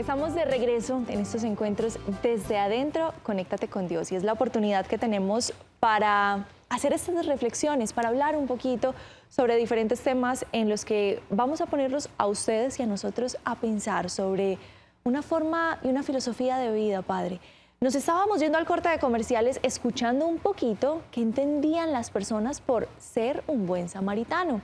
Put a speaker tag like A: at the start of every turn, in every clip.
A: Estamos de regreso en estos encuentros desde adentro, conéctate con Dios, y es la oportunidad que tenemos para hacer estas reflexiones, para hablar un poquito sobre diferentes temas en los que vamos a ponerlos a ustedes y a nosotros a pensar sobre una forma y una filosofía de vida, Padre. Nos estábamos yendo al corte de comerciales escuchando un poquito qué entendían las personas por ser un buen samaritano.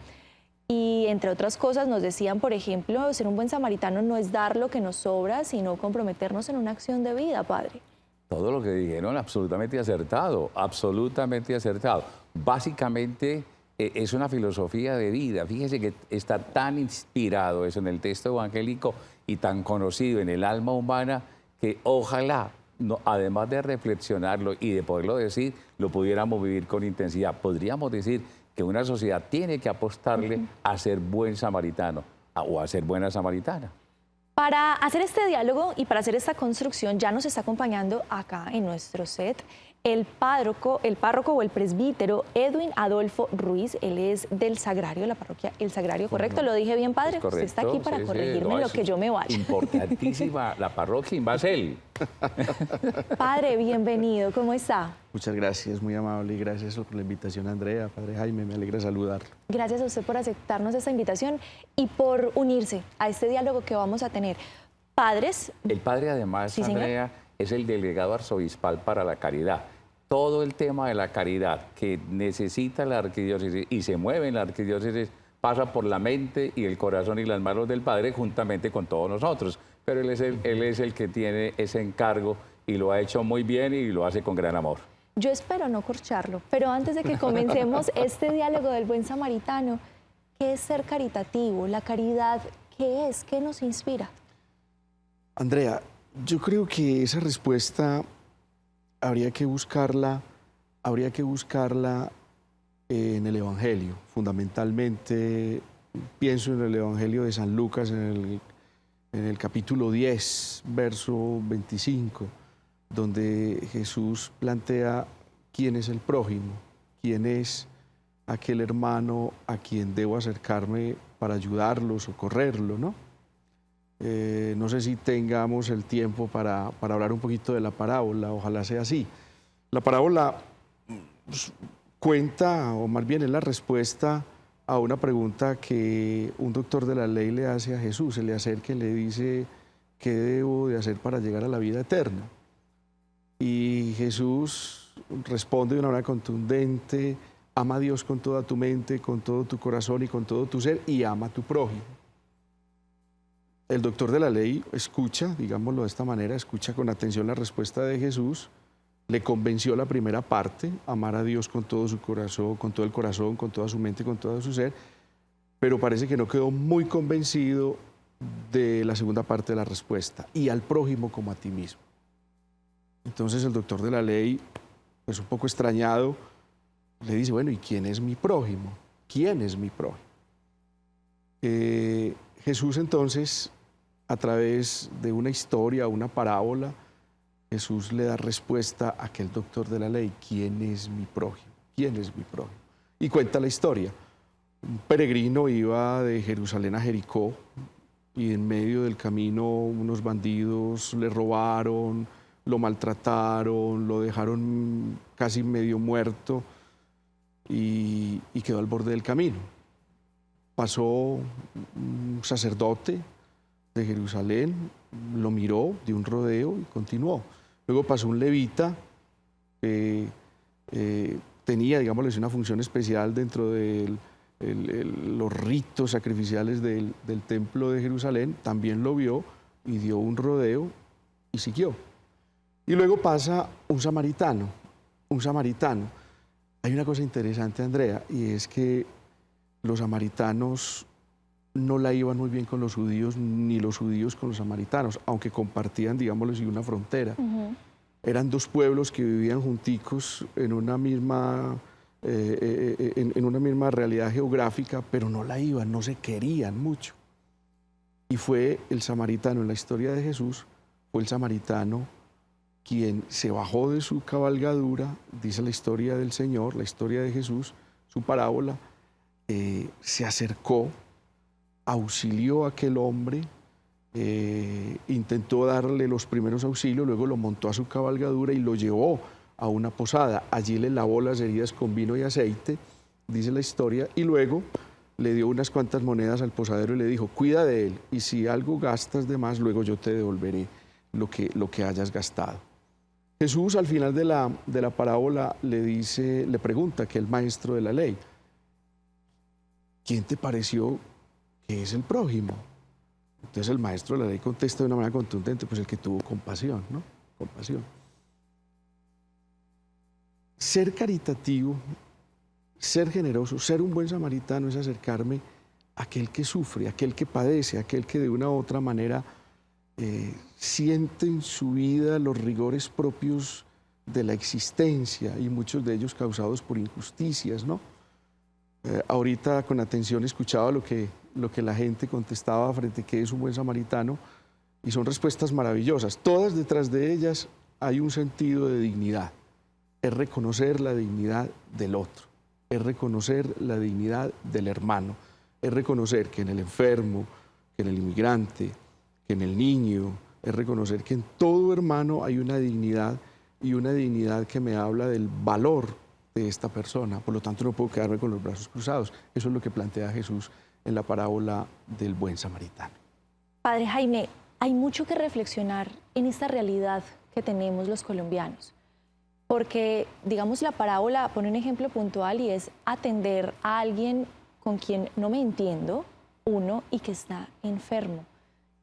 A: Y entre otras cosas nos decían, por ejemplo, ser un buen samaritano no es dar lo que nos sobra, sino comprometernos en una acción de vida, Padre.
B: Todo lo que dijeron absolutamente acertado, absolutamente acertado. Básicamente es una filosofía de vida. Fíjese que está tan inspirado eso en el texto evangélico y tan conocido en el alma humana que ojalá, además de reflexionarlo y de poderlo decir, lo pudiéramos vivir con intensidad. Podríamos decir que una sociedad tiene que apostarle a ser buen samaritano o a ser buena samaritana.
A: Para hacer este diálogo y para hacer esta construcción ya nos está acompañando acá en nuestro set el párroco o el presbítero Edwin Adolfo Ruiz. Él es del Sagrario, de la parroquia El Sagrario, ¿correcto? ¿Lo dije bien, Padre?
B: Correcto,
A: usted está aquí para corregirme en lo que yo me vaya.
B: Importantísima la parroquia y más él.
A: Padre, bienvenido, ¿cómo está?
C: Muchas gracias, muy amable, y gracias por la invitación, Andrea. Padre Jaime, me alegra saludarlo.
A: Gracias a usted por aceptarnos esta invitación y por unirse a este diálogo que vamos a tener. Padres...
B: El padre, además,
A: ¿Sí,
B: Andrea, es el delegado arzobispal para la caridad. Todo el tema de la caridad que necesita la arquidiócesis y se mueve en la arquidiócesis pasa por la mente y el corazón y las manos del padre juntamente con todos nosotros. Pero él es el que tiene ese encargo y lo ha hecho muy bien y lo hace con gran amor.
A: Yo espero no corcharlo, pero antes de que comencemos este diálogo del buen samaritano, ¿qué es ser caritativo? La caridad, ¿qué es? ¿Qué nos inspira?
C: Andrea, yo creo que esa respuesta habría que buscarla en el Evangelio. Fundamentalmente, pienso en el Evangelio de San Lucas, en el capítulo 10, verso 25, donde Jesús plantea quién es el prójimo, quién es aquel hermano a quien debo acercarme para ayudarlo, socorrerlo, ¿no? No sé si tengamos el tiempo para hablar un poquito de la parábola, ojalá sea así. La parábola cuenta, o más bien es la respuesta a una pregunta que un doctor de la ley le hace a Jesús. Se le acerca y le dice, ¿qué debo de hacer para llegar a la vida eterna? Y Jesús responde de una manera contundente, ama a Dios con toda tu mente, con todo tu corazón y con todo tu ser, y ama a tu prójimo. El doctor de la ley escucha, digámoslo de esta manera, escucha con atención la respuesta de Jesús, le convenció la primera parte, amar a Dios con todo su corazón, con todo el corazón, con toda su mente, con todo su ser, pero parece que no quedó muy convencido de la segunda parte de la respuesta, y al prójimo como a ti mismo. Entonces el doctor de la ley, pues un poco extrañado, le dice, bueno, ¿y quién es mi prójimo? ¿Quién es mi prójimo? Jesús entonces, a través de una historia, una parábola, Jesús le da respuesta a aquel doctor de la ley, ¿quién es mi prójimo? ¿Quién es mi prójimo? Y cuenta la historia. Un peregrino iba de Jerusalén a Jericó y en medio del camino unos bandidos le robaron, lo maltrataron, lo dejaron casi medio muerto y quedó al borde del camino. Pasó un sacerdote de Jerusalén, lo miró de un rodeo y continuó. Luego pasó un levita que tenía, digámosles, una función especial dentro de los ritos sacrificiales del templo de Jerusalén, también lo vio y dio un rodeo y siguió. Y luego pasa un samaritano, Hay una cosa interesante, Andrea, y es que los samaritanos no la iban muy bien con los judíos, ni los judíos con los samaritanos, aunque compartían, digámoslo, una frontera. Eran dos pueblos que vivían junticos en una misma realidad geográfica, pero no la iban, no se querían mucho. Y fue el samaritano, en la historia de Jesús, fue el samaritano quien se bajó de su cabalgadura, dice la historia del Señor, la historia de Jesús, su parábola, se acercó, auxilió a aquel hombre, intentó darle los primeros auxilios, luego lo montó a su cabalgadura y lo llevó a una posada. Allí le lavó las heridas con vino y aceite, dice la historia, y luego le dio unas cuantas monedas al posadero y le dijo, cuida de él, y si algo gastas de más, luego yo te devolveré lo que hayas gastado. Jesús al final de la parábola le pregunta que el maestro de la ley, ¿quién te pareció que es el prójimo? Entonces el maestro de la ley contesta de una manera contundente, pues el que tuvo compasión, ¿no? Compasión. Ser caritativo, ser generoso, ser un buen samaritano es acercarme a aquel que sufre, a aquel que padece, a aquel que de una u otra manera siente en su vida los rigores propios de la existencia y muchos de ellos causados por injusticias, ¿no? Ahorita con atención escuchaba lo que la gente contestaba frente a qué es un buen samaritano y son respuestas maravillosas. Todas detrás de ellas hay un sentido de dignidad. Es reconocer la dignidad del otro, es reconocer la dignidad del hermano, es reconocer que en el enfermo, que en el inmigrante, que en el niño, es reconocer que en todo hermano hay una dignidad y una dignidad que me habla del valor de esta persona. Por lo tanto, no puedo quedarme con los brazos cruzados. Eso es lo que plantea Jesús en la parábola del buen samaritano.
A: Padre Jaime, hay mucho que reflexionar en esta realidad que tenemos los colombianos. Porque, digamos, la parábola pone un ejemplo puntual y es atender a alguien con quien no me entiendo, uno, y que está enfermo.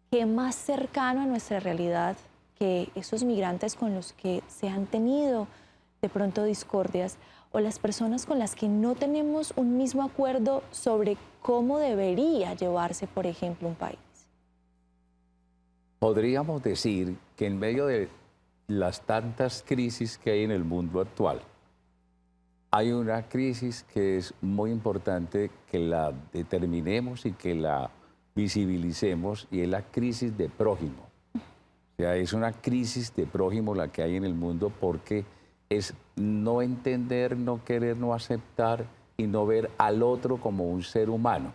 A: ¿Qué más cercano a nuestra realidad que esos migrantes con los que se han tenido de pronto discordias o las personas con las que no tenemos un mismo acuerdo sobre cómo debería llevarse, por ejemplo, un país?
B: Podríamos decir que en medio de las tantas crisis que hay en el mundo actual, hay una crisis que es muy importante que la determinemos y que la visibilicemos, y es la crisis de prójimo. O sea, es una crisis de prójimo la que hay en el mundo, porque es no entender, no querer, no aceptar y no ver al otro como un ser humano.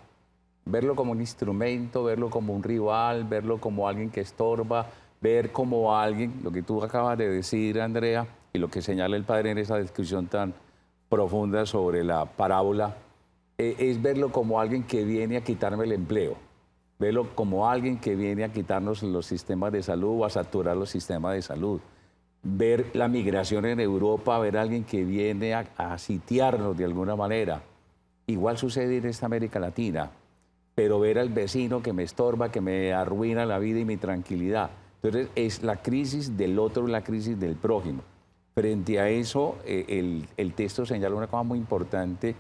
B: Verlo como un instrumento, verlo como un rival, verlo como alguien que estorba, ver como alguien, lo que tú acabas de decir, Andrea, y lo que señala el padre en esa descripción tan profunda sobre la parábola, es verlo como alguien que viene a quitarme el empleo, verlo como alguien que viene a quitarnos los sistemas de salud o a saturar los sistemas de salud, ver la migración en Europa, ver a alguien que viene a sitiarnos de alguna manera. Igual sucede en esta América Latina, pero ver al vecino que me estorba, que me arruina la vida y mi tranquilidad. Entonces es la crisis del otro, la crisis del prójimo. Frente a eso, el texto señala una cosa muy importante,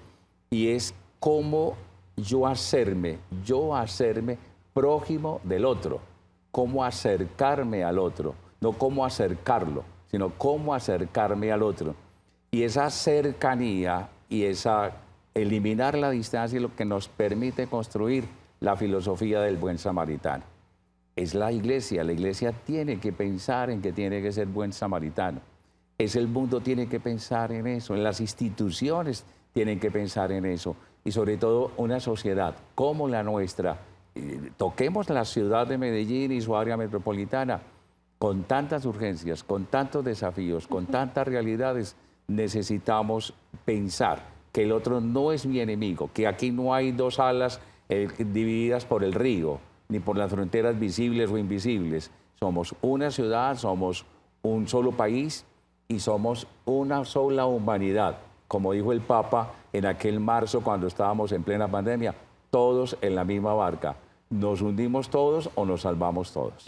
B: y es cómo yo hacerme prójimo del otro, cómo acercarme al otro, no cómo acercarlo, sino cómo acercarme al otro. Y esa cercanía y esa eliminar la distancia es lo que nos permite construir la filosofía del buen samaritano. Es la iglesia tiene que pensar en que tiene que ser buen samaritano. Es el mundo tiene que pensar en eso, en las instituciones tienen que pensar en eso, y sobre todo una sociedad como la nuestra. Toquemos la ciudad de Medellín y su área metropolitana, con tantas urgencias, con tantos desafíos, con tantas realidades. Necesitamos pensar que el otro no es mi enemigo, que aquí no hay dos alas divididas por el río, ni por las fronteras visibles o invisibles. Somos una ciudad, somos un solo país y somos una sola humanidad. Como dijo el Papa en aquel marzo cuando estábamos en plena pandemia, todos en la misma barca. ¿Nos hundimos todos o nos salvamos todos?